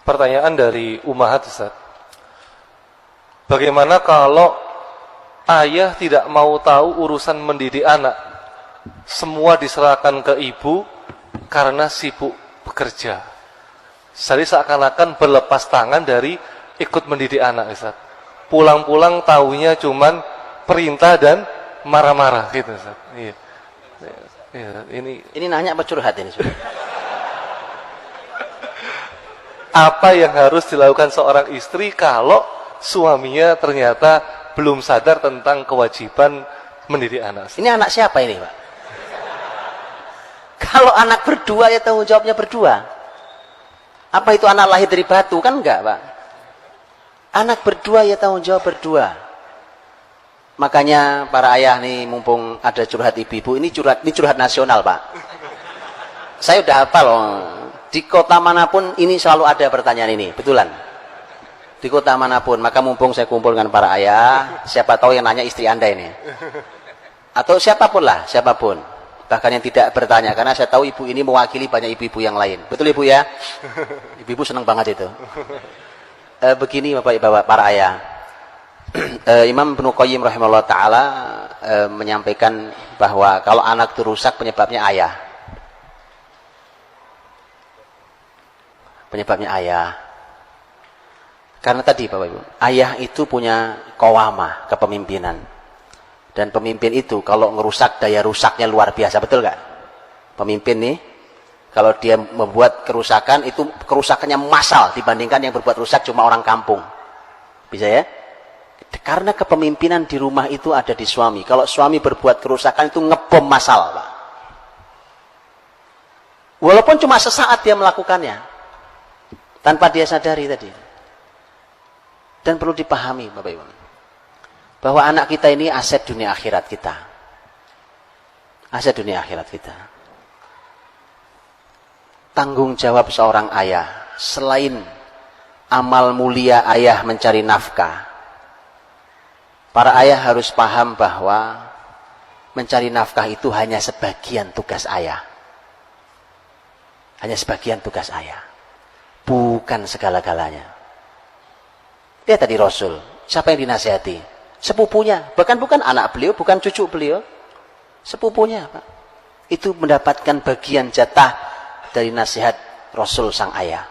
pertanyaan dari Umahat, Ustaz. Bagaimana kalau ayah tidak mau tahu urusan mendidik anak? Semua diserahkan ke ibu karena sibuk bekerja. Jadi seakan-akan berlepas tangan dari ikut mendidik anak, Ustaz. Pulang-pulang tahunya cuman perintah dan marah-marah gitu, Ustaz. Iya. Iya, ini nanya apa curhat ini? Apa yang harus dilakukan seorang istri kalau suaminya ternyata belum sadar tentang kewajiban mendidik anak? Ini anak siapa ini, Pak? Kalau anak berdua ya tanggung jawabnya berdua. Apa itu anak lahir dari batu? Kan enggak, Pak. Anak berdua ya tanggung jawab berdua. Makanya para ayah nih, mumpung ada curhat ibu-ibu, ini curhat nasional, Pak. Saya udah hafal loh. Di kota manapun ini selalu ada pertanyaan ini, betulan. Di kota manapun, maka mumpung saya kumpulkan para ayah, siapa tahu yang nanya istri Anda ini. Atau siapapun lah, siapapun. Bahkan yang tidak bertanya, karena saya tahu ibu ini mewakili banyak ibu-ibu yang lain. Betul Ibu ya? Ibu-ibu senang banget itu. Begini Bapak-Bapak, para ayah. Imam Ibnu Qayyim rahimahullah ta'ala menyampaikan bahwa kalau anak itu rusak penyebabnya ayah. Penyebabnya ayah. Karena tadi Bapak Ibu, ayah itu punya qawamah, kepemimpinan. Dan pemimpin itu kalau ngerusak, daya rusaknya luar biasa, betul gak? Pemimpin nih, kalau dia membuat kerusakan, itu kerusakannya massal dibandingkan yang berbuat rusak cuma orang kampung. Bisa ya? Karena kepemimpinan di rumah itu ada di suami. Kalau suami berbuat kerusakan itu ngebom massal, Pak. Walaupun cuma sesaat dia melakukannya, tanpa dia sadari tadi. Dan perlu dipahami Bapak Ibu, bahwa anak kita ini aset dunia akhirat kita. Aset dunia akhirat kita. Tanggung jawab seorang ayah, selain amal mulia ayah mencari nafkah, para ayah harus paham bahwa mencari nafkah itu hanya sebagian tugas ayah. Hanya sebagian tugas ayah. Bukan segala-galanya. Lihat tadi Rasul, siapa yang dinasihati? Sepupunya, bahkan bukan anak beliau, bukan cucu beliau. Sepupunya, Pak. Itu mendapatkan bagian jatah dari nasihat Rasul sang ayah.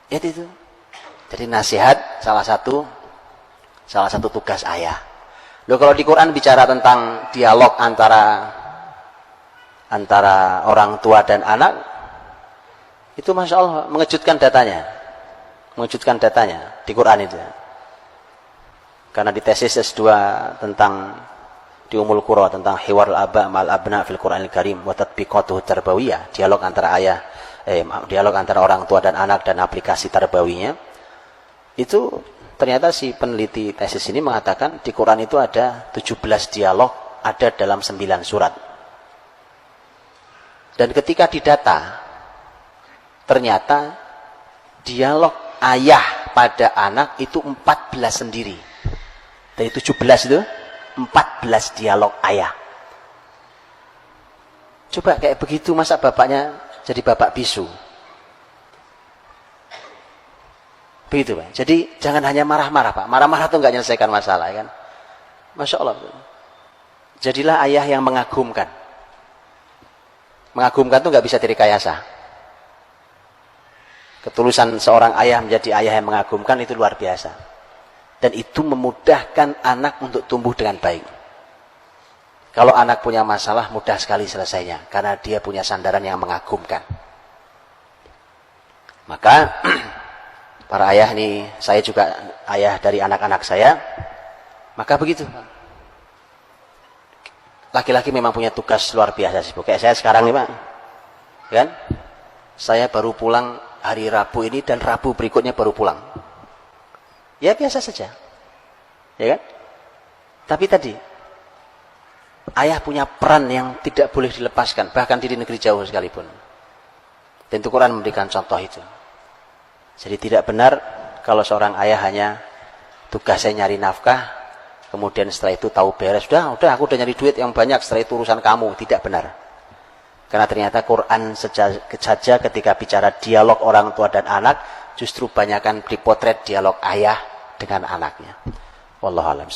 Lihat itu. Jadi nasihat salah satu tugas ayah. Loh, kalau di Quran bicara tentang dialog antara orang tua dan anak, itu Masya Allah mengejutkan datanya. Mengejutkan datanya di Quran itu. Karena di tesis S2 tentang di Ummul Qura tentang hiwar al-aba ma'al abna fil Qur'anil Karim wa tatbiqatuhu tarbawiyah, dialog antara dialog antara orang tua dan anak dan aplikasi tarbawinya. Itu ternyata si peneliti tesis ini mengatakan di Quran itu ada 17 dialog, ada dalam 9 surat. Dan ketika didata, ternyata dialog ayah pada anak itu 14 sendiri. Dari 17 itu 14 dialog ayah. Coba kayak begitu, masa bapaknya jadi bapak bisu? Begitu Pak. Jadi jangan hanya marah-marah Pak. Marah-marah itu nggak menyelesaikan masalah kan. Masya Allah. Jadilah ayah yang mengagumkan. Mengagumkan itu nggak bisa direkayasa. Ketulusan seorang ayah menjadi ayah yang mengagumkan itu luar biasa. Dan itu memudahkan anak untuk tumbuh dengan baik. Kalau anak punya masalah, mudah sekali selesainya. Karena dia punya sandaran yang mengagumkan. Maka, para ayah nih, saya juga ayah dari anak-anak saya. Maka begitu. Laki-laki memang punya tugas luar biasa sih. Kayak saya sekarang nih Pak. Kan? Saya baru pulang hari Rabu ini dan Rabu berikutnya baru pulang. Ya biasa saja. Ya kan? Tapi tadi ayah punya peran yang tidak boleh dilepaskan, bahkan di negeri jauh sekalipun. Dan itu Quran memberikan contoh itu. Jadi tidak benar kalau seorang ayah hanya tugasnya nyari nafkah, kemudian setelah itu tahu beres, udah aku udah nyari duit yang banyak, setelah itu urusan kamu. Tidak benar. Karena ternyata Quran saja ketika bicara dialog orang tua dan anak, justru banyakkan dipotret dialog ayah dengan anaknya. Wallahu a'lam.